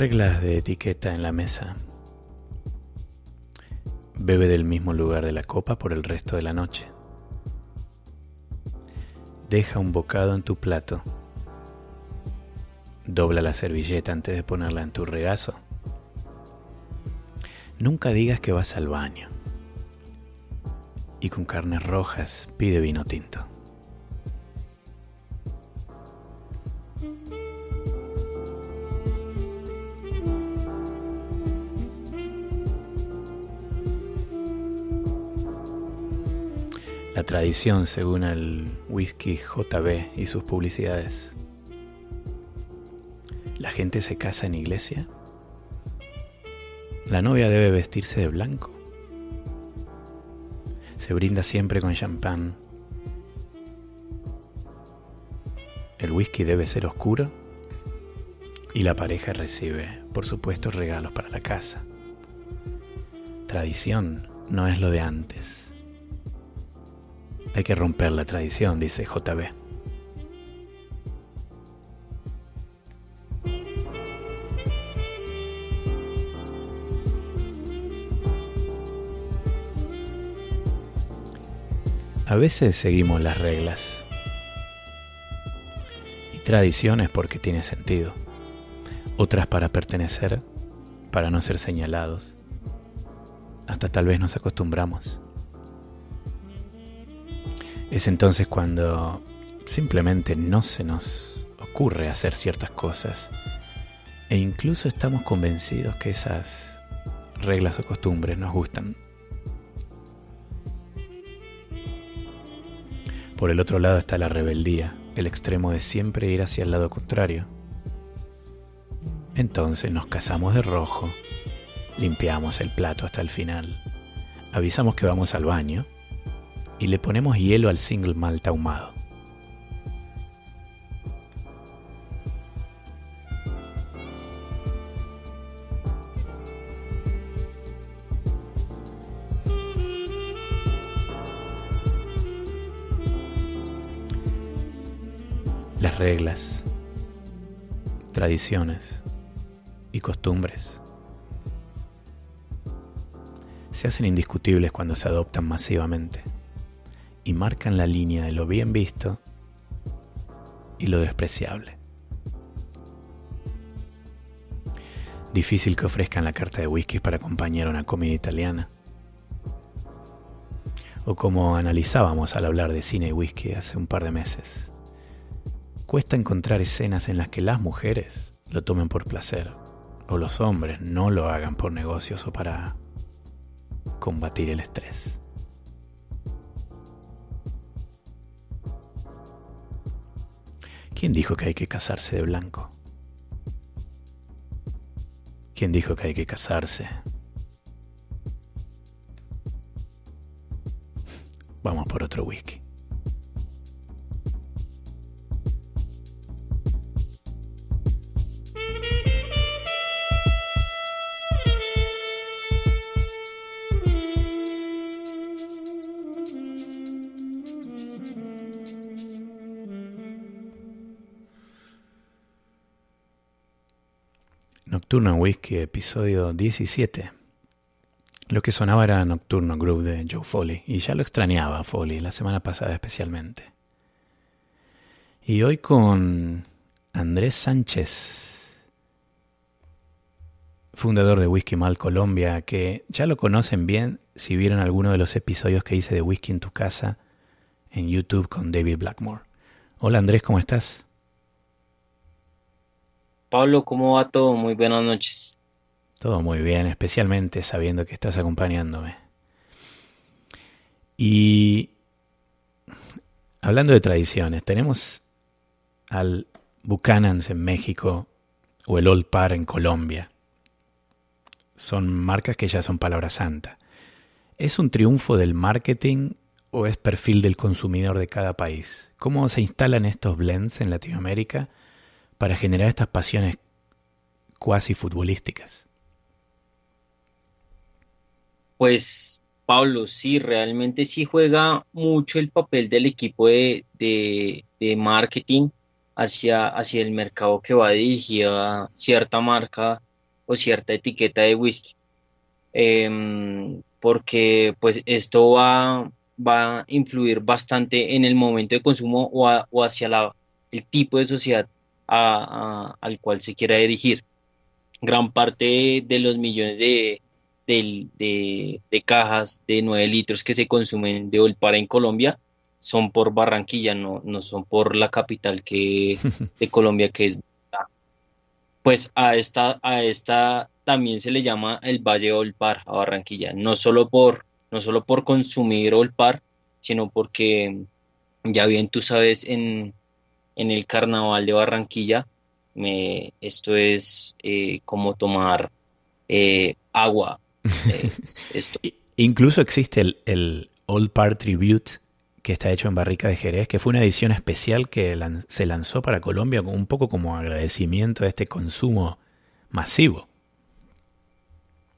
Reglas de etiqueta en la mesa. Bebe del mismo lugar de la copa por el resto de la noche. Deja un bocado en tu plato. Dobla la servilleta antes de ponerla en tu regazo. Nunca digas que vas al baño. Y con carnes rojas pide vino tinto. La tradición según el whisky JB y sus publicidades. La gente se casa en iglesia. La novia debe vestirse de blanco. Se brinda siempre con champán. El whisky debe ser oscuro. Y la pareja recibe, por supuesto, regalos para la casa. Tradición no es lo de antes. Hay que romper la tradición, dice JB. A veces seguimos las reglas y tradiciones porque tiene sentido, otras para pertenecer, para no ser señalados, hasta tal vez nos acostumbramos. Es entonces cuando simplemente no se nos ocurre hacer ciertas cosas e incluso estamos convencidos que esas reglas o costumbres nos gustan. Por el otro lado está la rebeldía, el extremo de siempre ir hacia el lado contrario. Entonces nos casamos de rojo, limpiamos el plato hasta el final, avisamos que vamos al baño y le ponemos hielo al single malt ahumado. Las reglas, tradiciones y costumbres se hacen indiscutibles cuando se adoptan masivamente y marcan la línea de lo bien visto y lo despreciable. Difícil que ofrezcan la carta de whisky para acompañar una comida italiana. O como analizábamos al hablar de cine y whisky hace un par de meses. Cuesta encontrar escenas en las que las mujeres lo tomen por placer o los hombres no lo hagan por negocios o para combatir el estrés. ¿Quién dijo que hay que casarse de blanco? ¿Quién dijo que hay que casarse? Vamos por otro whisky. Nocturno en Whisky, episodio 17. Lo que sonaba era Nocturno Groove de Joe Foley, y ya lo extrañaba a Foley, la semana pasada especialmente. Y hoy con Andrés Sánchez, fundador de Whisky Malt Colombia, que ya lo conocen bien si vieron alguno de los episodios que hice de Whisky en tu casa en YouTube con David Blackmore. Hola Andrés, ¿cómo estás? Pablo, ¿cómo va todo? Muy buenas noches. Todo muy bien, especialmente sabiendo que estás acompañándome. Y hablando de tradiciones, tenemos al Buchanan's en México o el Old Par en Colombia. Son marcas que ya son palabra santa. ¿Es un triunfo del marketing o es perfil del consumidor de cada país? ¿Cómo se instalan estos blends en Latinoamérica para generar estas pasiones cuasi futbolísticas? Pues, Pablo, sí, realmente sí juega mucho el papel del equipo de marketing hacia el mercado que va dirigida cierta marca o cierta etiqueta de whisky. Porque pues esto va a influir bastante en el momento de consumo o hacia el tipo de sociedad al cual se quiera dirigir. Gran parte de los millones de cajas de 9 litros que se consumen de Olpar en Colombia son por Barranquilla, no son por la capital de Colombia, que es Bogotá. Pues a esta también se le llama el Valle de Olpar, a Barranquilla, no solo por consumir Olpar, sino porque, ya bien tú sabes, en el Carnaval de Barranquilla, esto es como tomar agua. Esto. Incluso existe el Old Par Tribute que está hecho en barrica de Jerez, que fue una edición especial que se lanzó para Colombia un poco como agradecimiento a este consumo masivo.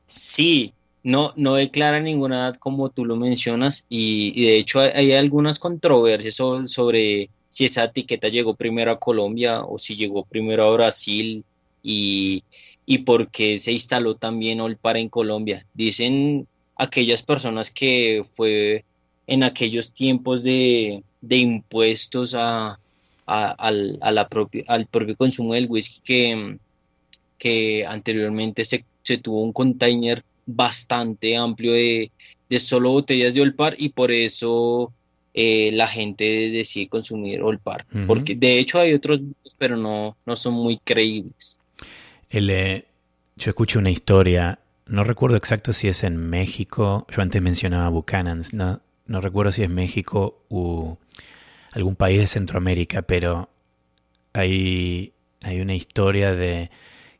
Sí, no declara ninguna edad como tú lo mencionas y de hecho hay algunas controversias sobre si esa etiqueta llegó primero a Colombia o si llegó primero a Brasil y, y por qué se instaló también Olpar en Colombia. Dicen aquellas personas que fue en aquellos tiempos de impuestos al propio consumo del whisky que anteriormente se tuvo un container bastante amplio de solo botellas de Olpar y por eso la gente decide consumir Olpar. Ujú. Porque de hecho hay otros, pero no son muy creíbles. El, yo escucho una historia, no recuerdo exacto si es en México, yo antes mencionaba Buchanan's, no recuerdo si es México u algún país de Centroamérica, pero hay una historia de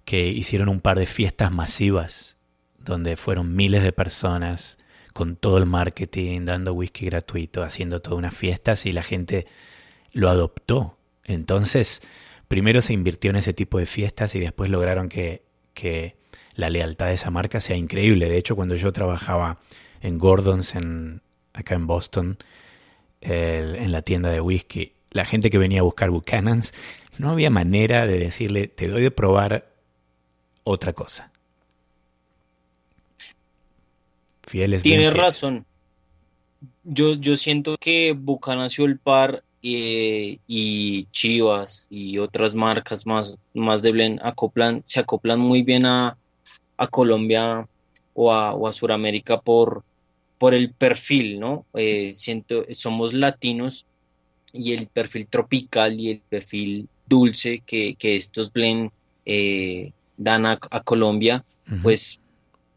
que hicieron un par de fiestas masivas donde fueron miles de personas con todo el marketing, dando whisky gratuito, haciendo todas unas fiestas y la gente lo adoptó. Entonces, primero se invirtió en ese tipo de fiestas y después lograron que la lealtad de esa marca sea increíble. De hecho, cuando yo trabajaba en Gordon's acá en Boston, en la tienda de whisky, la gente que venía a buscar Buchanan's, no había manera de decirle, te doy de probar otra cosa. Fieles, bien Tienes fieles. razón. Yo siento que Bucanas y Olpar y Chivas y otras marcas más de blend se acoplan muy bien a Colombia o a Sudamérica por el perfil, ¿no? Somos latinos y el perfil tropical y el perfil dulce que estos blend dan a Colombia, Ujú. pues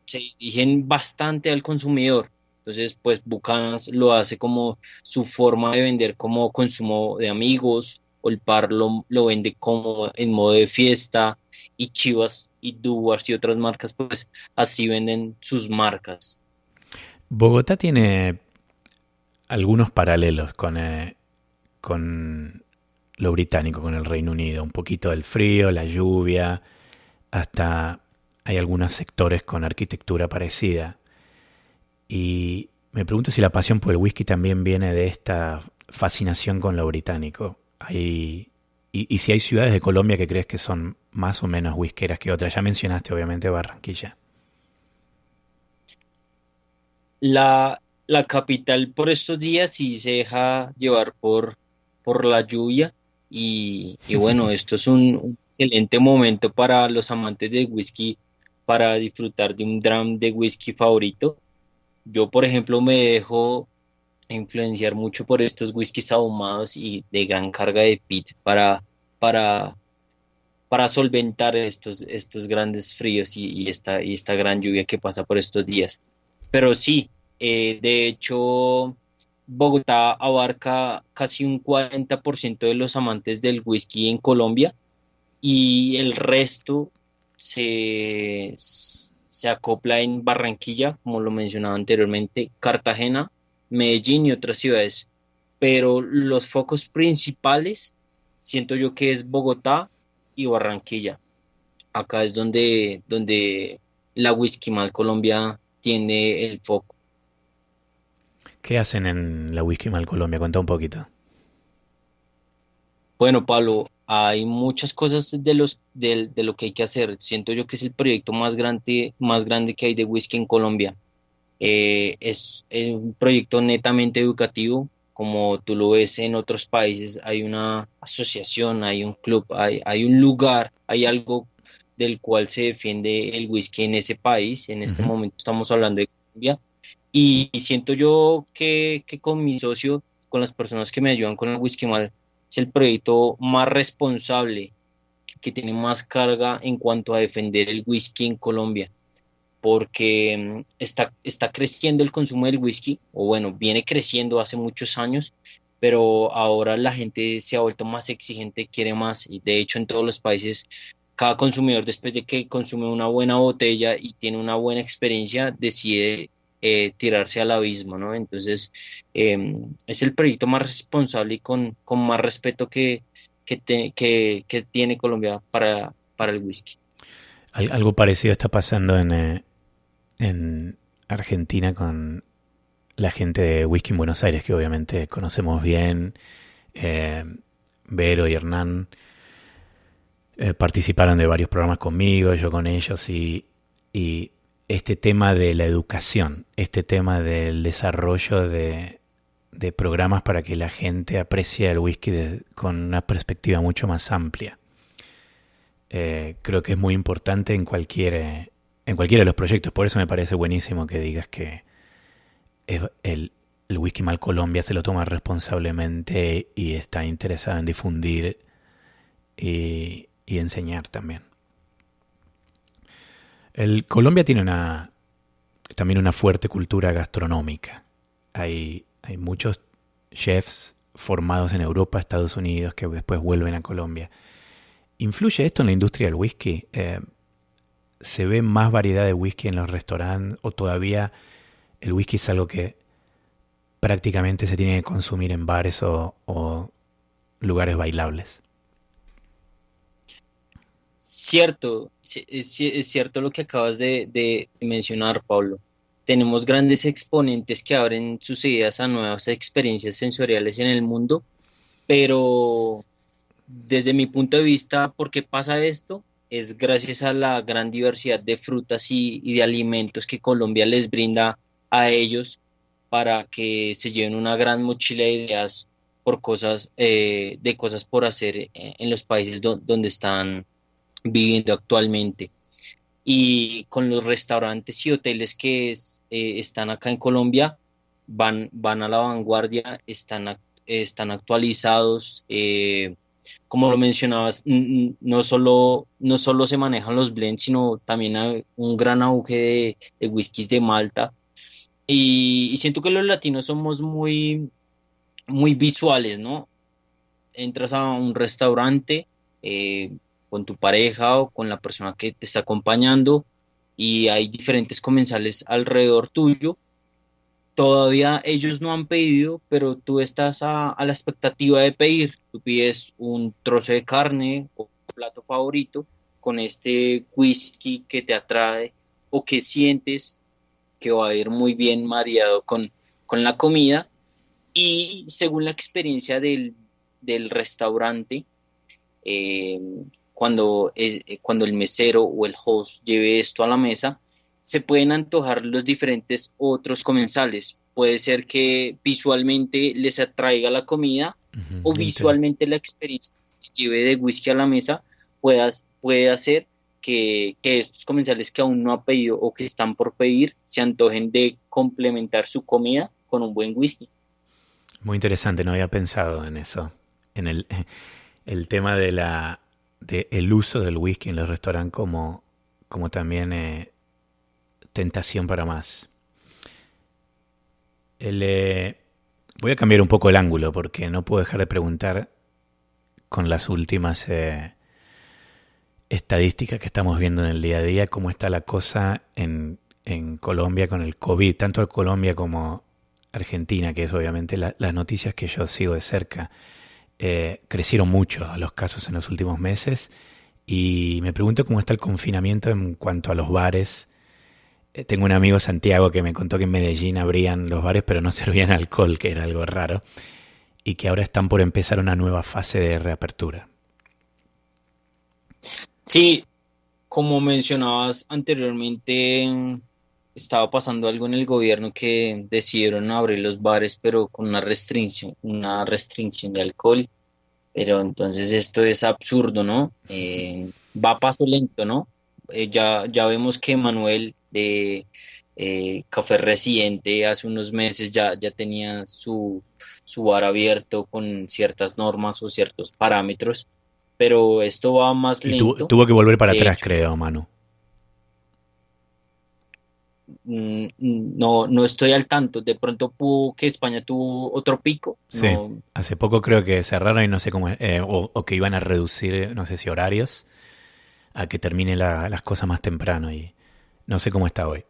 se dirigen bastante al consumidor. Entonces, pues Bucanas lo hace como su forma de vender como consumo de amigos, Olpar lo vende como en modo de fiesta, y Chivas y Duars y otras marcas, pues así venden sus marcas. Bogotá tiene algunos paralelos con lo británico, con el Reino Unido. Un poquito del frío, la lluvia, hasta hay algunos sectores con arquitectura parecida. Y me pregunto si la pasión por el whisky también viene de esta fascinación con lo británico. Y si hay ciudades de Colombia que crees que son más o menos whiskeras que otras. Ya mencionaste obviamente Barranquilla. La capital por estos días sí se deja llevar por la lluvia y bueno, esto es un excelente momento para los amantes del whisky para disfrutar de un dram de whisky favorito. Yo, por ejemplo, me dejo influenciar mucho por estos whiskies ahumados y de gran carga de peat para, para solventar estos grandes fríos y esta gran lluvia que pasa por estos días. Pero sí, de hecho, Bogotá abarca casi un 40% de los amantes del whisky en Colombia y el resto se acopla en Barranquilla, como lo mencionaba anteriormente, Cartagena, Medellín y otras ciudades. Pero los focos principales siento yo que es Bogotá y Barranquilla. Acá es donde la Whisky Mal Colombia tiene el foco. ¿Qué hacen en la Whisky Mal Colombia? Cuenta un poquito. Bueno, Pablo, hay muchas cosas de lo que hay que hacer. Siento yo que es el proyecto más grande que hay de whisky en Colombia. Es un proyecto netamente educativo, como tú lo ves en otros países. Hay una asociación, hay un club, hay un lugar, hay algo del cual se defiende el whisky en ese país. En este Ujú. momento estamos hablando de Colombia. Y siento yo que con mi socio, con las personas que me ayudan con el Whisky Mal, es el proyecto más responsable, que tiene más carga en cuanto a defender el whisky en Colombia, porque está creciendo el consumo del whisky, o bueno, viene creciendo hace muchos años, pero ahora la gente se ha vuelto más exigente, quiere más, y de hecho en todos los países, cada consumidor después de que consume una buena botella y tiene una buena experiencia, decide tirarse al abismo, ¿no? Entonces, es el proyecto más responsable y con más respeto que tiene Colombia para el whisky. Algo parecido está pasando en Argentina con la gente de Whisky en Buenos Aires, que obviamente conocemos bien. Eh, Vero y Hernán participaron de varios programas conmigo, yo con ellos, y este tema de la educación, este tema del desarrollo de programas para que la gente aprecie el whisky con una perspectiva mucho más amplia. Creo que es muy importante en cualquiera de los proyectos. Por eso me parece buenísimo que digas que el Whisky Mal Colombia se lo toma responsablemente y está interesado en difundir y enseñar también. Colombia tiene también una fuerte cultura gastronómica. Hay muchos chefs formados en Europa, Estados Unidos, que después vuelven a Colombia. ¿Influye esto en la industria del whisky? ¿Se ve más variedad de whisky en los restaurantes o todavía el whisky es algo que prácticamente se tiene que consumir en bares o lugares bailables? Cierto, es cierto lo que acabas de mencionar, Pablo. Tenemos grandes exponentes que abren sus ideas a nuevas experiencias sensoriales en el mundo, pero desde mi punto de vista, ¿por qué pasa esto? Es gracias a la gran diversidad de frutas y de alimentos que Colombia les brinda a ellos para que se lleven una gran mochila de ideas por cosas, de cosas por hacer en los países donde están viviendo actualmente. Y con los restaurantes y hoteles que están acá en Colombia, van a la vanguardia, están actualizados. Como lo mencionabas, no solo se manejan los blends, sino también hay un gran auge de whiskies de Malta. Y siento que los latinos somos muy visuales, ¿no? Entras a un restaurante con tu pareja o con la persona que te está acompañando y hay diferentes comensales alrededor tuyo. Todavía ellos no han pedido, pero tú estás a la expectativa de pedir. Tú pides un trozo de carne o un plato favorito con este whisky que te atrae o que sientes que va a ir muy bien mareado con la comida. Y según la experiencia del restaurante, eh, cuando el mesero o el host lleve esto a la mesa, se pueden antojar los diferentes otros comensales. Puede ser que visualmente les atraiga la comida o Ujú, visualmente la experiencia que lleve de whisky a la mesa puede hacer que estos comensales que aún no han pedido o que están por pedir se antojen de complementar su comida con un buen whisky. muy interesante, no había pensado en eso. En el tema de el uso del whisky en los restaurantes como también tentación para más. El, eh, Voy a cambiar un poco el ángulo porque no puedo dejar de preguntar con las últimas estadísticas que estamos viendo en el día a día cómo está la cosa en Colombia con el COVID, tanto en Colombia como Argentina, que es obviamente las noticias que yo sigo de cerca. Crecieron mucho los casos en los últimos meses y me pregunto cómo está el confinamiento en cuanto a los bares. Tengo un amigo Santiago que me contó que en Medellín abrían los bares pero no servían alcohol, que era algo raro, y que ahora están por empezar una nueva fase de reapertura. Sí, como mencionabas anteriormente, estaba pasando algo en el gobierno que decidieron abrir los bares, pero con una restricción de alcohol. Pero entonces esto es absurdo, ¿no? Va a paso lento, ¿no? Ya vemos que Manuel de Café Residente hace unos meses ya tenía su bar abierto con ciertas normas o ciertos parámetros, pero esto va más Y lento. tuvo que volver para De atrás, hecho, creo, Manu. no estoy al tanto. De pronto pudo que España tuvo otro pico. Sí, No, hace poco creo que cerraron y no sé cómo, o que iban a reducir, no sé si horarios, a que termine las cosas más temprano y no sé cómo está hoy.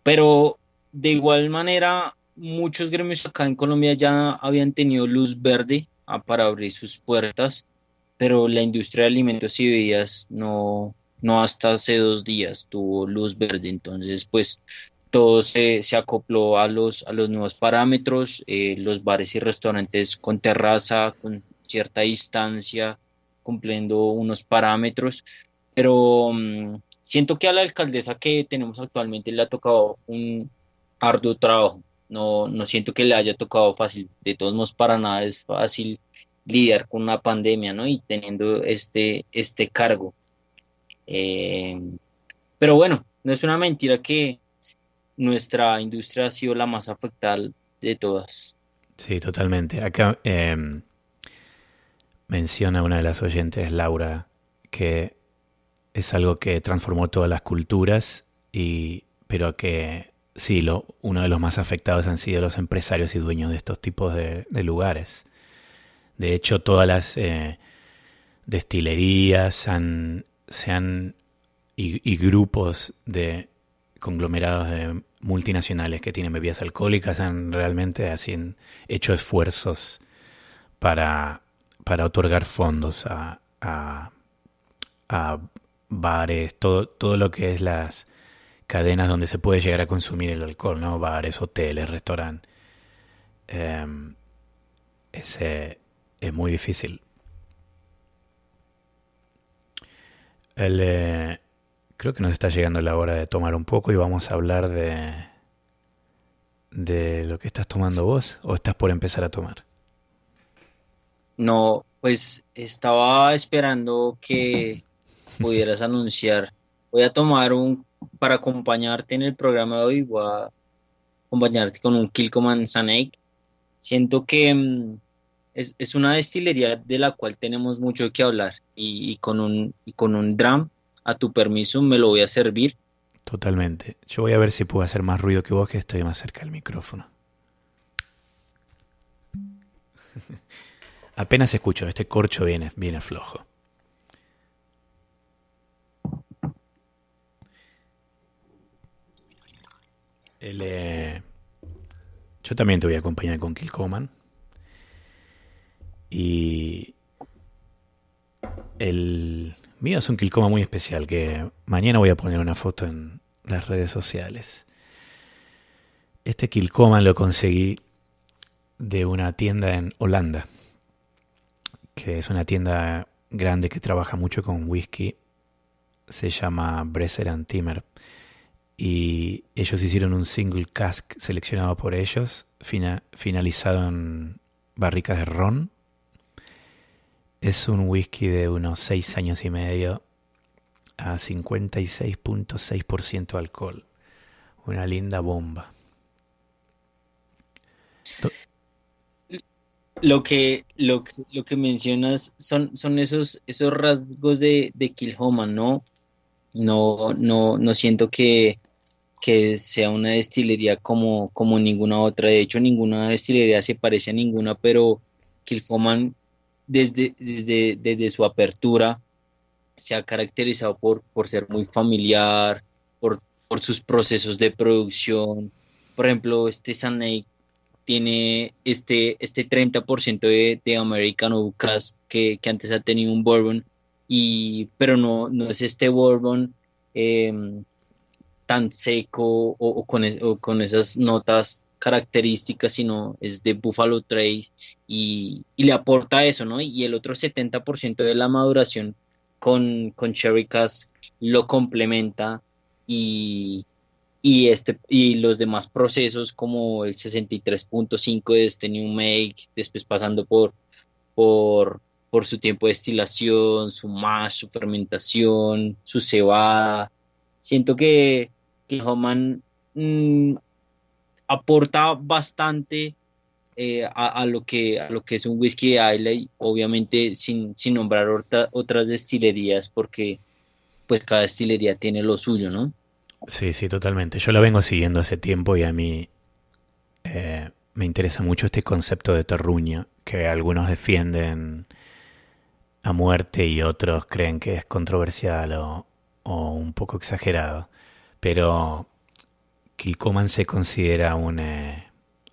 pero de igual manera, muchos gremios acá en Colombia ya habían tenido luz verde para abrir sus puertas, pero la industria de alimentos y bebidas no hasta hace 2 días tuvo luz verde. Entonces, pues todo se acopló a los nuevos parámetros, los bares y restaurantes con terraza, con cierta distancia, cumpliendo unos parámetros, pero siento que a la alcaldesa que tenemos actualmente le ha tocado un arduo trabajo. No siento que le haya tocado fácil. De todos modos, para nada es fácil lidiar con una pandemia, ¿no? Y teniendo este cargo. Eh, pero bueno, no es una mentira que nuestra industria ha sido la más afectada de todas. Sí, totalmente. Acá menciona una de las oyentes, Laura, que es algo que transformó todas las culturas, pero que sí, uno de los más afectados han sido los empresarios y dueños de estos tipos de lugares. De hecho, todas las destilerías y grupos de conglomerados de multinacionales que tienen bebidas alcohólicas han realmente hecho esfuerzos para, para otorgar fondos a bares, todo lo que es las cadenas donde se puede llegar a consumir el alcohol, ¿no? Bares, hoteles, restaurantes. Eh, es muy difícil. El, creo que nos está llegando la hora de tomar un poco y vamos a hablar de lo que estás tomando vos o estás por empezar a tomar. No, pues estaba esperando que pudieras anunciar. Voy a tomar para acompañarte en el programa de hoy, voy a acompañarte con un Kilcoman Snake. Siento que es una destilería de la cual tenemos mucho que hablar y con un dram, a tu permiso, me lo voy a servir. Totalmente. Yo voy a ver si puedo hacer más ruido que vos, que estoy más cerca del micrófono. Apenas escucho, este corcho viene flojo. El, yo también te voy a acompañar con Kilcoman. Y el mío es un Kilcoman muy especial que mañana voy a poner una foto en las redes sociales. Este Kilcoman lo conseguí de una tienda en Holanda, que es una tienda grande que trabaja mucho con whisky. Se llama Bresser and Timmer. Y ellos hicieron un single cask seleccionado por ellos, finalizado en barricas de ron. Es un whisky de unos 6 años y medio a 56.6% de alcohol. Una linda bomba. Lo que mencionas son esos rasgos de Kilhoman, ¿no? No siento que sea una destilería como ninguna otra. De hecho, ninguna destilería se parece a ninguna, pero Kilhoman desde su apertura se ha caracterizado por ser muy familiar, por sus procesos de producción. Por ejemplo, este Snake tiene este 30% de American Oak Cask que antes ha tenido un bourbon, pero no es este bourbon. tan seco o con esas notas características, sino es de Buffalo Trace y le aporta eso, ¿no? Y el otro 70% de la maduración con Cherry Cask lo complementa y, y los demás procesos como el 63.5 de este New Make, después pasando por, por su tiempo de destilación, su mash, su fermentación, su cebada. Siento que Homan mm, aporta bastante a lo que es un whisky de Islay, obviamente sin nombrar otras destilerías, porque pues cada destilería tiene lo suyo, ¿no? Sí, sí, totalmente. Yo lo vengo siguiendo hace tiempo y a mí me interesa mucho este concepto de terruño que algunos defienden a muerte y otros creen que es controversial o un poco exagerado. Pero Kilcoman se considera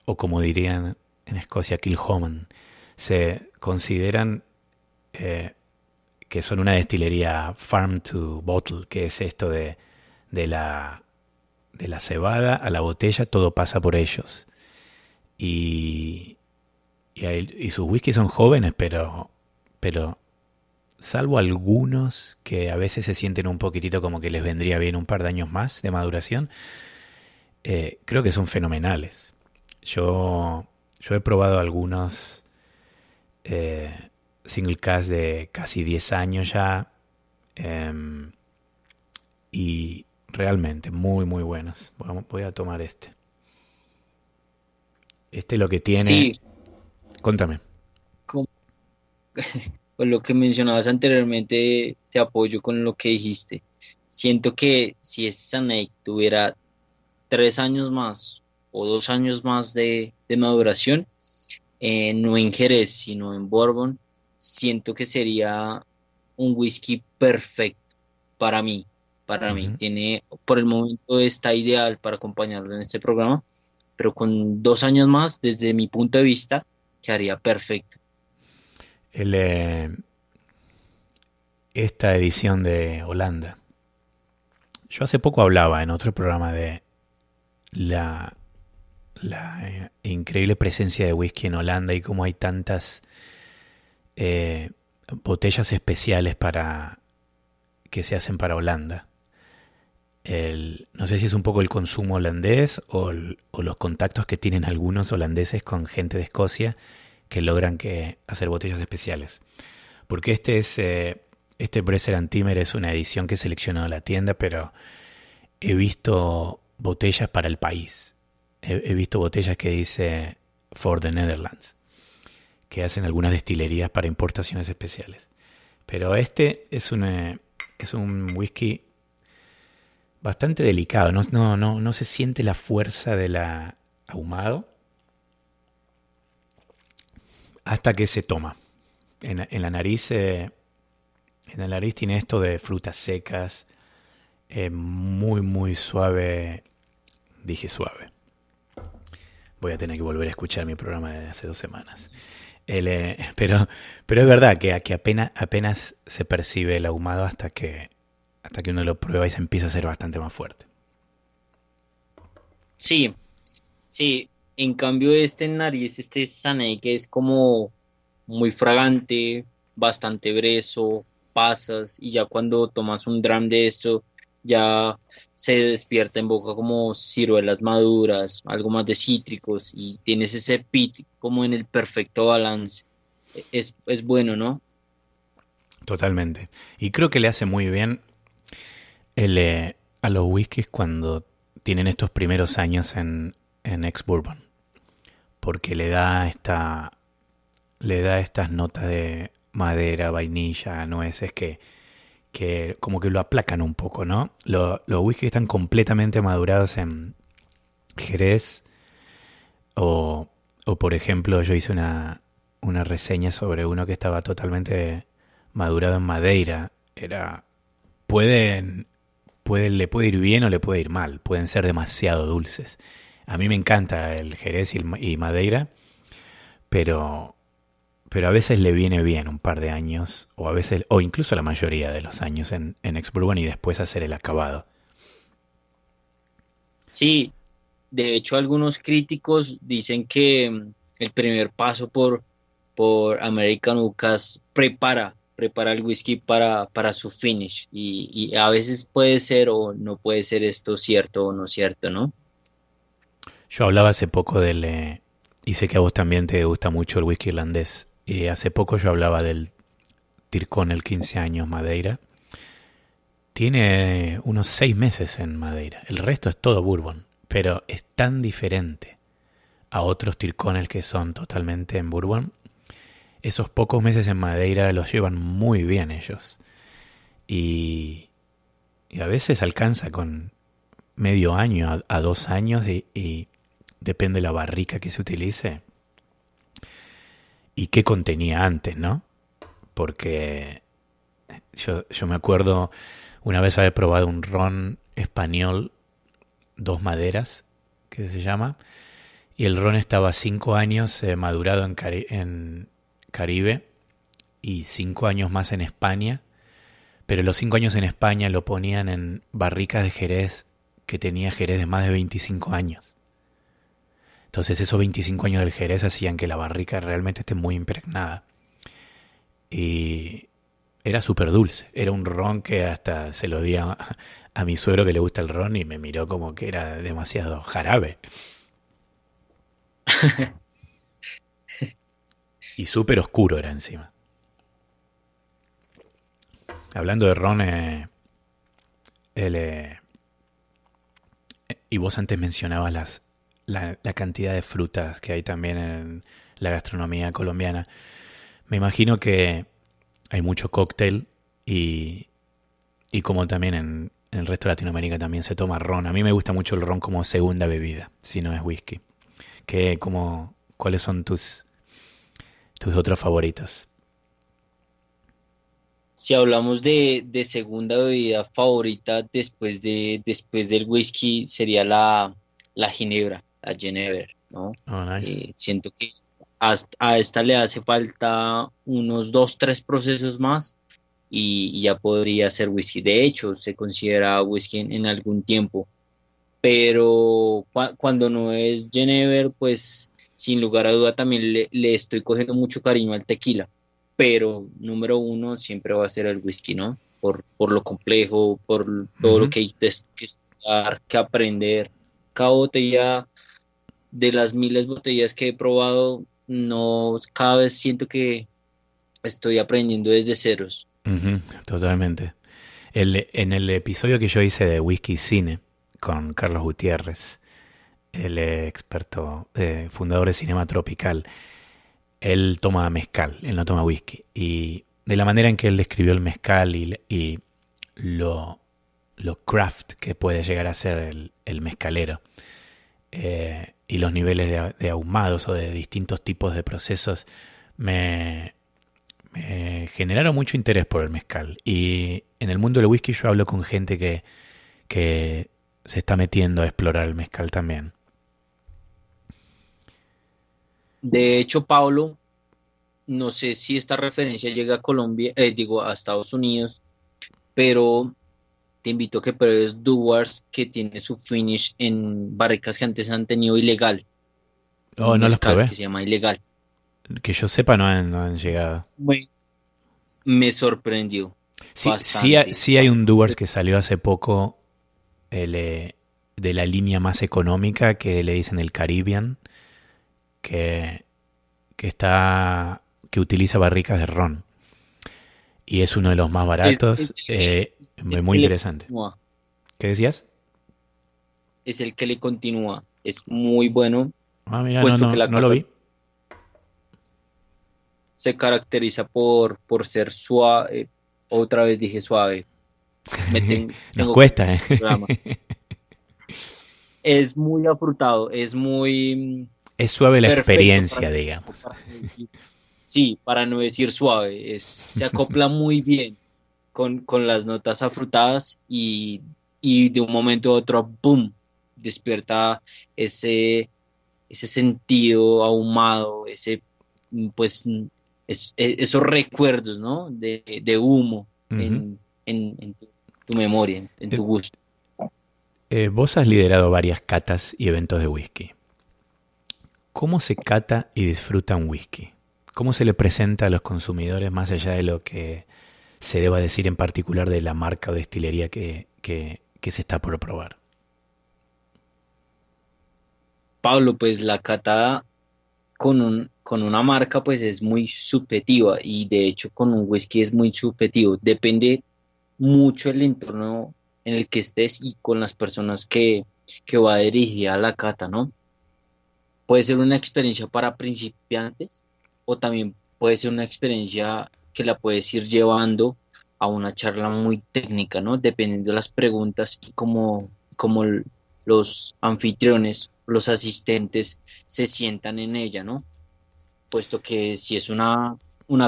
o como dirían en Escocia, Kilhoman, se consideran eh, que son una destilería farm to bottle, que es esto de la, de la cebada a la botella, todo pasa por ellos. Y, y sus whiskies son jóvenes, pero salvo algunos que a veces se sienten un poquitito como que les vendría bien un par de años más de maduración, creo que son fenomenales. Yo he probado algunos single cast de casi 10 años ya em, y realmente muy muy buenos. Voy a tomar este. Este lo que tiene... Sí, Contame. con, con lo que mencionabas anteriormente, te apoyo con lo que dijiste. Siento que si este Snake tuviera 3 años más o 2 años más de maduración, no en Jerez, sino en Bourbon, siento que sería un whisky perfecto para mí. Para mí, Ujú. tiene, por el momento está ideal para acompañarlo en este programa, pero con 2 años más, desde mi punto de vista, quedaría perfecto. El, esta edición de Holanda. Yo hace poco hablaba en otro programa de la, la increíble presencia de whisky en Holanda y cómo hay tantas eh, botellas especiales para que se hacen para Holanda. No sé si es un poco el consumo holandés o los contactos que tienen algunos holandeses con gente de Escocia que logran hacer botellas especiales. Porque este Bresser Antimer es una edición que he seleccionado la tienda, pero he visto botellas para el país. He visto botellas que dice For the Netherlands, que hacen algunas destilerías para importaciones especiales. Pero este es un whisky bastante delicado. No se siente la fuerza del ahumado hasta que se toma. En la nariz, en la nariz tiene esto de frutas secas, muy muy suave. Dije suave. Voy a tener que volver a escuchar mi programa de hace 2 semanas. Pero es verdad que apenas se percibe el ahumado hasta que uno lo prueba y se empieza a hacer bastante más fuerte. Sí, sí, en cambio este nariz, este Sané que es como muy fragante, bastante brezo, pasas y ya cuando tomas un dram de esto ya se despierta en boca como ciruelas maduras, algo más de cítricos y tienes ese pit como en el perfecto balance. Es bueno, ¿no? Totalmente. Y creo que le hace muy bien a los whiskies cuando tienen estos primeros años en ex-bourbon. Porque le da estas notas de madera, vainilla, nueces que como que lo aplacan un poco, ¿no? Los whiskies están completamente madurados en Jerez o por ejemplo, yo hice una reseña sobre uno que estaba totalmente madurado en Madeira. Pueden, le puede ir bien o le puede ir mal, pueden ser demasiado dulces. A mí me encanta el Jerez y Madeira, pero, pero a veces le viene bien un par de años, o a veces, o incluso la mayoría de los años en ex-bourbon y después hacer el acabado. Sí, de hecho algunos críticos dicen que el primer paso por American Lucas prepara el whisky para su finish y a veces puede ser o no puede ser esto cierto o no cierto, ¿no? Yo hablaba hace poco y sé que a vos también te gusta mucho el whisky irlandés. Y hace poco yo hablaba del Tircón, 15 años Madeira. Tiene unos 6 meses en Madeira. El resto es todo bourbon. Pero es tan diferente a otros Tircones que son totalmente en bourbon. Esos pocos meses en Madeira los llevan muy bien ellos. Y, y a veces alcanza con medio año a 2 años y depende de la barrica que se utilice y qué contenía antes, ¿no? Porque yo me acuerdo una vez haber probado un ron español, dos maderas, que se llama, y el ron estaba 5 años madurado en Caribe y 5 años más en España, pero los 5 años en España lo ponían en barricas de Jerez que tenía Jerez de más de 25 años. Entonces esos 25 años del Jerez hacían que la barrica realmente esté muy impregnada. Y era súper dulce. Era un ron que hasta se lo di a mi suegro que le gusta el ron y me miró como que era demasiado jarabe. Y súper oscuro era encima. Hablando de ron, el, y vos antes mencionabas la cantidad de frutas que hay también en la gastronomía colombiana. Me imagino que hay mucho cóctel y, y como también en el resto de Latinoamérica también se toma ron. A mí me gusta mucho el ron como segunda bebida, si no es whisky. ¿Cuáles son tus otros favoritos? Si hablamos de segunda bebida favorita después del whisky sería la ginebra, la Genever, ¿no? Oh, nice. Siento que a esta le hace falta unos dos, tres procesos más y ya podría ser whisky. De hecho, se considera whisky en algún tiempo, pero cuando no es Genever, pues sin lugar a duda también le estoy cogiendo mucho cariño al tequila, pero número uno siempre va a ser el whisky, ¿no? Por lo complejo, por todo lo Ujú. que hay que estudiar, que aprender. Cada botella, de las miles de botellas que he probado, no, cada vez siento que estoy aprendiendo desde ceros. Ujú, totalmente. En el episodio que yo hice de Whisky Cine con Carlos Gutiérrez, el experto, fundador de Cinema Tropical, él toma mezcal, él no toma whisky. Y de la manera en que él describió el mezcal y lo, lo craft que puede llegar a ser el mezcalero, y los niveles de ahumados o de distintos tipos de procesos, me, me generaron mucho interés por el mezcal. Y en el mundo del whisky yo hablo con gente que se está metiendo a explorar el mezcal también. De hecho, Pablo, no sé si esta referencia llega a Colombia, digo, a Estados Unidos, pero te invito a que pruebes Dewars, que tiene su finish en barricas que antes han tenido ilegal, Oh, un no los mezcal probé. que se llama ilegal. Que yo sepa no han llegado. Bueno, me sorprendió Sí, bastante. sí hay un Doers que salió hace poco de la línea más económica que le dicen el Caribbean, que, que utiliza barricas de ron. Y es uno de los más Es baratos, es muy, el muy que le interesante. continúa, ¿Qué decías? es el que le continúa. Es muy bueno, Ah, mira, puesto que la no lo casa vi. se caracteriza por ser suave. Otra vez dije suave. Nos Tengo que cuesta, ¿eh? programa. Es muy afrutado, es muy Es suave la perfecto experiencia, digamos. para no decir, sí, para no decir suave. Se acopla muy bien con las notas afrutadas y de un momento a otro, ¡boom! Despierta ese, ese sentido ahumado, pues, esos recuerdos, ¿no? De humo Ujú. en tu memoria, en tu gusto. Vos has liderado varias catas y eventos de whisky. ¿Cómo se cata y disfruta un whisky? ¿Cómo se le presenta a los consumidores más allá de lo que se deba decir en particular de la marca o destilería que se está por probar? Pablo, pues la cata con una marca pues es muy subjetiva y de hecho con un whisky es muy subjetivo. Depende mucho el entorno en el que estés y con las personas que va dirigida a la cata, ¿no? Puede ser una experiencia para principiantes o también puede ser una experiencia que la puedes ir llevando a una charla muy técnica, ¿no? Dependiendo de las preguntas y cómo los anfitriones, los asistentes se sientan en ella, ¿no? Puesto que si es una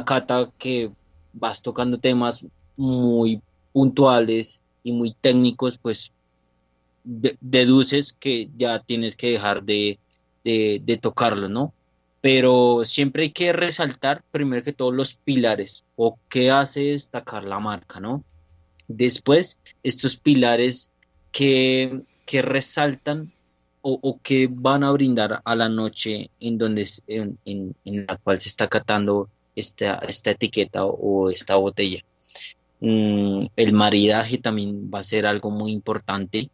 cata que vas tocando temas muy puntuales y muy técnicos, pues deduces que ya tienes que dejar de tocarlo, ¿no? Pero siempre hay que resaltar primero que todos los pilares o qué hace destacar la marca, ¿no? Después, estos pilares que resaltan o que van a brindar a la noche en donde en la cual se está catando esta etiqueta o esta botella. El maridaje también va a ser algo muy importante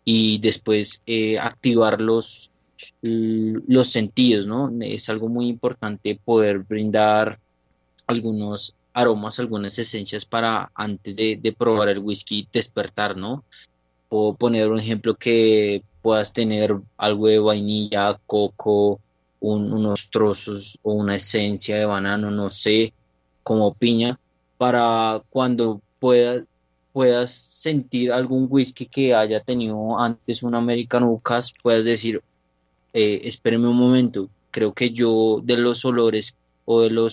y después activar los sentidos, ¿no? Es algo muy importante poder brindar algunos aromas, algunas esencias para antes de probar el whisky despertar, ¿no? Puedo poner un ejemplo que puedas tener algo de vainilla, coco, unos trozos o una esencia de banano, no sé, como piña, para cuando puedas sentir algún whisky que haya tenido antes un American Cask, puedas decir, espéreme un momento, creo que yo de los olores o de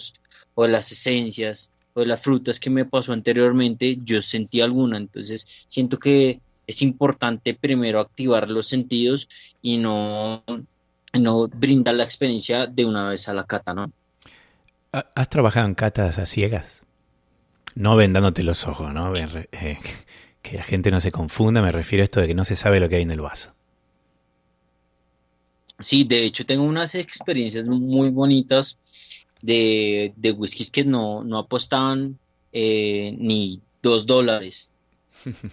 o de las esencias o de las frutas que me pasó anteriormente, yo sentí alguna, entonces siento que es importante primero activar los sentidos y no brindar la experiencia de una vez a la cata, ¿no? ¿Has trabajado en catas a ciegas? No vendándote los ojos, ¿no? Que la gente no se confunda, me refiero a esto de que no se sabe lo que hay en el vaso. Sí, de hecho tengo unas experiencias muy bonitas de whiskies que no apostaban ni $2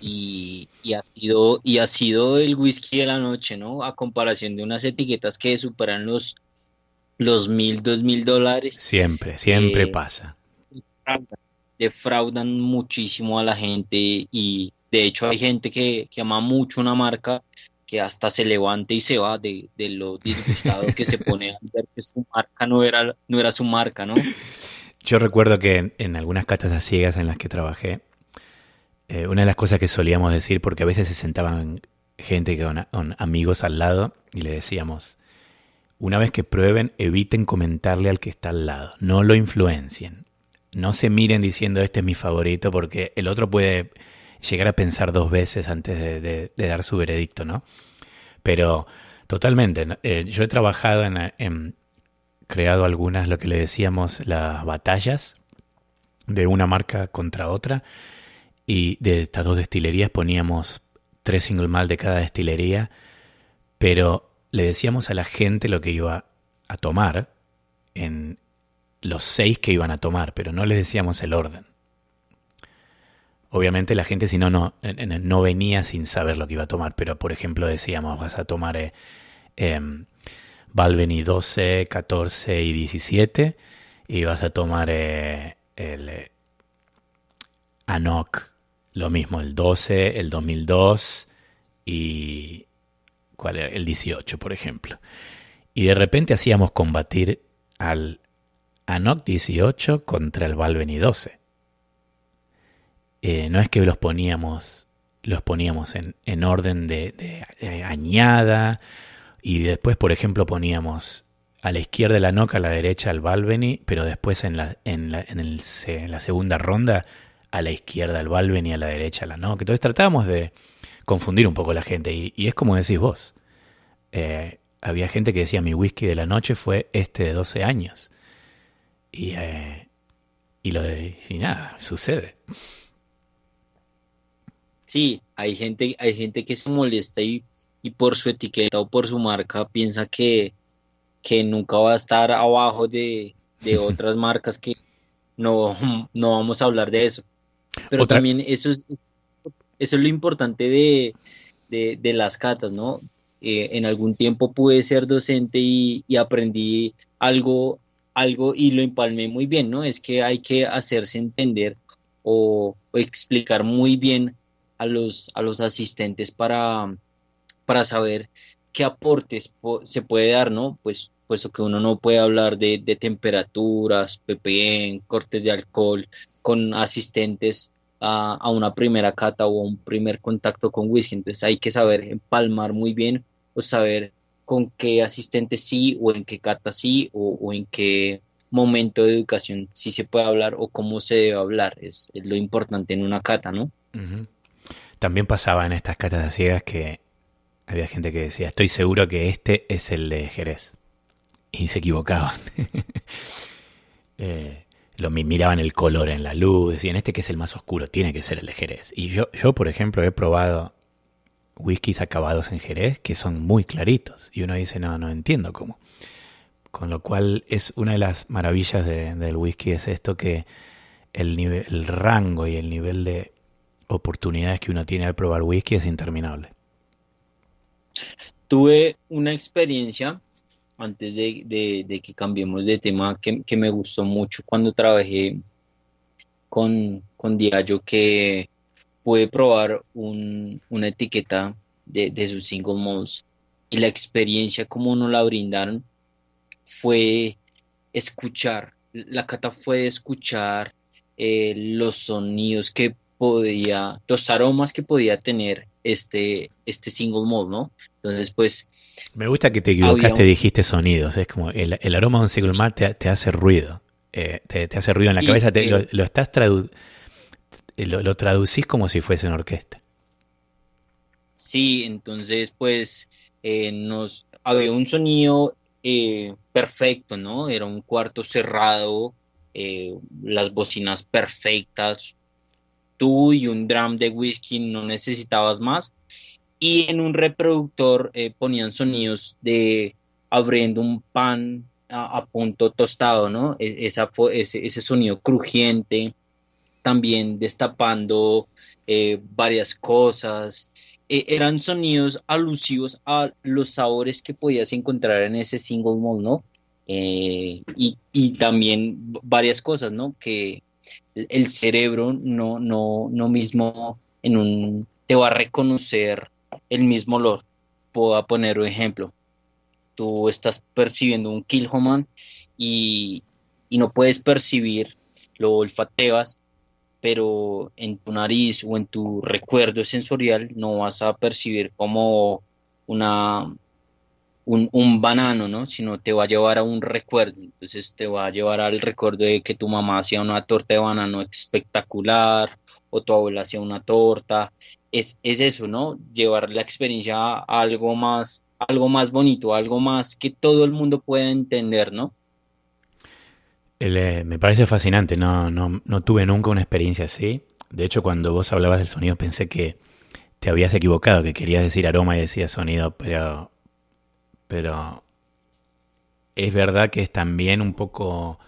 y ha sido el whisky de la noche, ¿no? A comparación de unas etiquetas que superan los 1.000, $2.000, Siempre, siempre eh, pasa. defraudan defraudan muchísimo a la gente y de hecho hay gente que ama mucho una marca que hasta se levanta y se va de lo disgustado que se pone al ver que su marca no era su marca, ¿no? Yo recuerdo que en algunas catas a ciegas en las que trabajé, una de las cosas que solíamos decir, porque a veces se sentaban gente con amigos al lado y le decíamos, una vez que prueben, eviten comentarle al que está al lado, no lo influencien. No se miren diciendo este es mi favorito porque el otro puede llegar a pensar dos veces antes de dar su veredicto, ¿no? Pero totalmente, ¿no? Yo he trabajado creado algunas, lo que le decíamos, las batallas de una marca contra otra y de estas dos destilerías poníamos 3 single malt de cada destilería, pero le decíamos a la gente lo que iba a tomar en los 6 que iban a tomar, pero no les decíamos el orden. Obviamente la gente si no venía sin saber lo que iba a tomar, pero por ejemplo decíamos vas a tomar Balvenie 12, 14 y 17 y vas a tomar el Anok, lo mismo, el 12, el 2002 y ¿cuál era? El 18, por ejemplo. Y de repente hacíamos combatir al Anok 18 contra el Balvenie 12. No es que los poníamos en orden de añada y después, por ejemplo, poníamos a la izquierda el Anok, a la derecha el Balvenie, pero después en la segunda ronda a la izquierda el Balvenie, a la derecha el Anok. Entonces tratábamos de confundir un poco a la gente y es como decís vos. Había gente que decía mi whisky de la noche fue este de 12 años. Y nada, sucede. Sí, hay gente que se molesta y por su etiqueta o por su marca piensa que nunca va a estar abajo de otras marcas que no, no vamos a hablar de eso. Pero Otra, también eso es lo importante de las catas, ¿no? En algún tiempo pude ser docente y aprendí algo, algo y lo empalmé muy bien, ¿no? Es que hay que hacerse entender o explicar muy bien a los asistentes para saber qué aportes se puede dar, ¿no? Pues puesto que uno no puede hablar de temperaturas, ppm, cortes de alcohol con asistentes a una primera cata o a un primer contacto con whisky. Entonces hay que saber empalmar muy bien o saber con qué asistente sí o en qué cata sí o en qué momento de educación sí se puede hablar o cómo se debe hablar. Es lo importante en una cata, ¿no? ujú. También pasaba en estas catas a ciegas que había gente que decía, estoy seguro que este es el de Jerez. Y se equivocaban. Miraban el color en la luz, decían, este que es el más oscuro, tiene que ser el de Jerez. Y yo, por ejemplo, he probado whiskies acabados en Jerez que son muy claritos. Y uno dice, no, no entiendo cómo. Con lo cual es una de las maravillas del whisky es esto que el rango y el nivel de oportunidades que uno tiene al probar whisky es interminable. Tuve una experiencia antes de que cambiemos de tema que me gustó mucho cuando trabajé con Diageo, que pude probar una etiqueta de sus single malts y la experiencia como nos la brindaron fue escuchar, la cata fue escuchar los sonidos que podía, los aromas que podía tener este single malt, ¿no? Entonces, pues Me gusta que te había equivocaste, dijiste sonidos. Es como el aroma de un single malt te hace ruido. Te hace ruido en la sí, cabeza. Lo estás lo traducís como si fuese una orquesta. sí, entonces pues había un sonido perfecto, ¿no? Era un cuarto cerrado, las bocinas perfectas, tú y un drum de whisky no necesitabas más. Y en un reproductor ponían sonidos de abriendo un pan a punto tostado, ¿no? Ese sonido crujiente, también destapando varias cosas. Eran sonidos alusivos a los sabores que podías encontrar en ese single malt, ¿no? Y también varias cosas, ¿no? Que el cerebro no mismo te va a reconocer el mismo olor. Puedo poner un ejemplo. Tú estás percibiendo un Kilhoman y, y no puedes percibir, lo olfateas, pero en tu nariz o en tu recuerdo sensorial no vas a percibir como una, un banano, ¿no? Sino te va a llevar a un recuerdo. Entonces te va a llevar al recuerdo de que tu mamá hacía una torta de banano espectacular o tu abuela hacía una torta. Es eso, ¿no? Llevar la experiencia a algo más bonito, algo más que todo el mundo pueda entender, ¿no? Me parece fascinante. No tuve nunca una experiencia así. De hecho, cuando vos hablabas del sonido pensé que te habías equivocado, que querías decir aroma y decías sonido, pero es verdad que es también un poco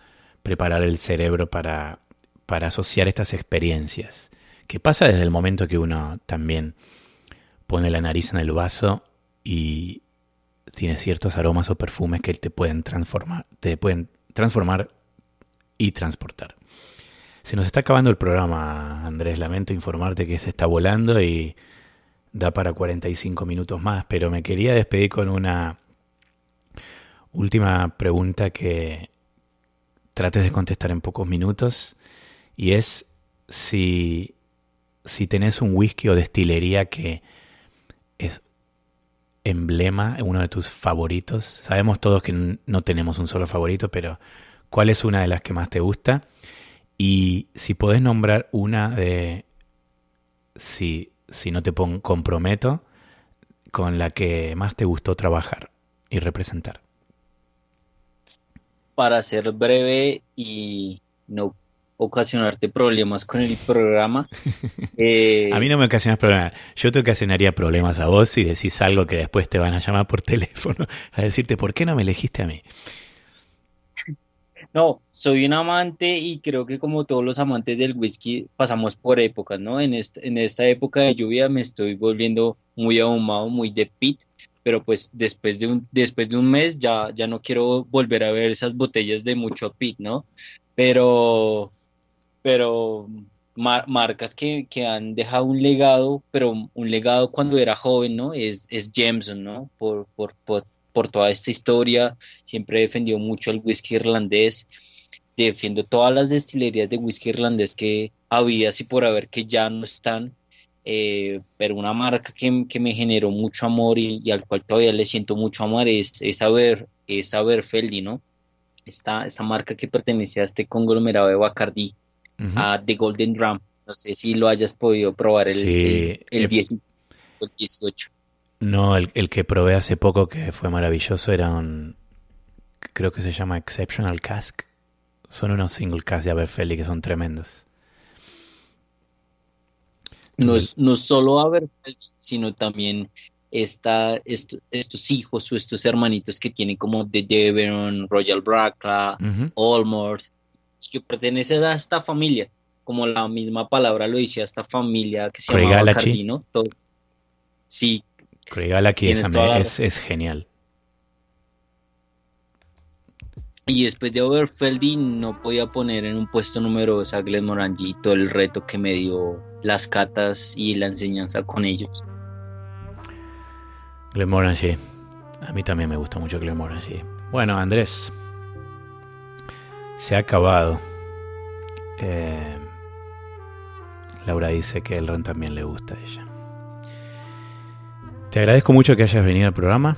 preparar el cerebro para asociar estas experiencias. Que pasa desde el momento que uno también pone la nariz en el vaso y tiene ciertos aromas o perfumes que te pueden transformar y transportar. Se nos está acabando el programa, Andrés. Lamento informarte que se está volando y da para 45 minutos más, pero me quería despedir con una última pregunta que trates de contestar en pocos minutos y es si, si tenés un whisky o destilería que es emblema, uno de tus favoritos. Sabemos todos que no tenemos un solo favorito, pero ¿cuál es una de las que más te gusta? Y si podés nombrar una de, si no te comprometo, con la que más te gustó trabajar y representar. Para ser breve y no. ocasionarte problemas con el programa. A mí Eh, no me ocasionas problemas. Yo te ocasionaría problemas a vos si decís algo que después te van a llamar por teléfono a decirte, ¿por qué no me elegiste a mí? no, soy un amante y creo que como todos los amantes del whisky pasamos por épocas, ¿no? En esta época de lluvia me estoy volviendo muy ahumado, muy de pit, pero pues después de un mes ya no quiero volver a ver esas botellas de mucho pit, ¿no? Pero pero marcas que han dejado un legado, pero un legado cuando era joven, ¿no? Es Jameson, ¿no? Por toda esta historia, siempre defendió mucho el whisky irlandés, defiendo todas las destilerías de whisky irlandés que había, así por haber que ya no están, pero una marca que me generó mucho amor y al cual todavía le siento mucho amor es Aberfeldy, ¿no? Esta marca que pertenece a este conglomerado de Bacardi, Ujú. a The Golden Drum. No sé si lo hayas podido probar Sí, el 16 o el 18. no, el que probé hace poco que fue maravilloso era un, creo que se llama Exceptional Cask. Son unos single cask de Aberfeldy que son tremendos. No, El- no solo haber, sino también estos hijos o estos hermanitos que tienen como The Deveron, Royal Bracca, Ujú. Olmort, que pertenecen a esta familia, como la misma palabra lo dice, a esta familia que se llama Craigellachie. Bacardi, ¿no? Sí, Craigellachie tienes toda la razón. es genial. Y después de Overfeldy no podía poner en un puesto número 2 a Glenmorangie y todo el reto que me dio las catas y la enseñanza con ellos. Glenmorangie. A mí también me gusta mucho Glenmorangie. Bueno, Andrés, se ha acabado. Eh, Laura dice que el ron también le gusta a ella. Te agradezco mucho que hayas venido al programa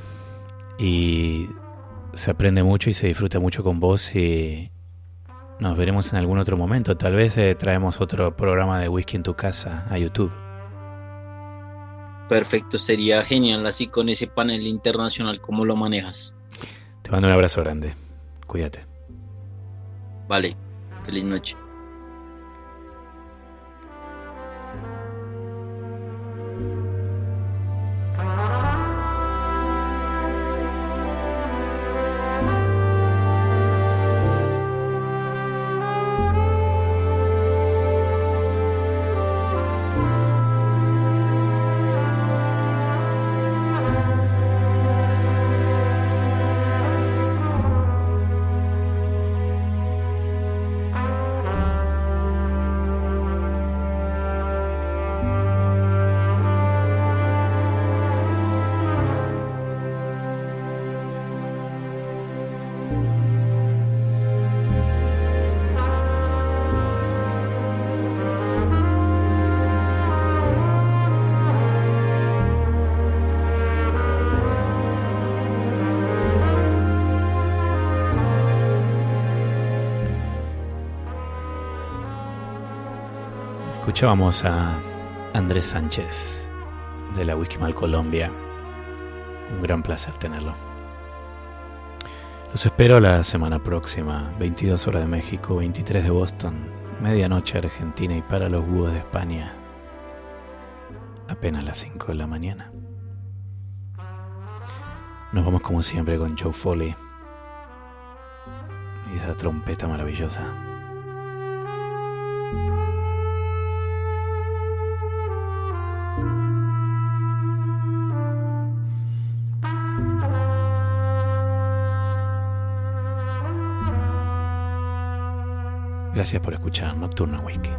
y se aprende mucho y se disfruta mucho con vos y nos veremos en algún otro momento. Tal vez traemos otro programa de whisky en tu casa a YouTube. Perfecto, sería genial así con ese panel internacional como lo manejas. Te mando un abrazo grande. Cuídate. Vale, feliz noche. Escuchábamos a Andrés Sánchez de la Whisky Mal Colombia. Un gran placer tenerlo. Los espero la semana próxima, 22 horas de México, 23 de Boston, medianoche Argentina y para los búhos de España, apenas las 5 de la mañana. Nos vamos como siempre con Joe Foley y esa trompeta maravillosa. Gracias por escuchar Nocturno Whisky.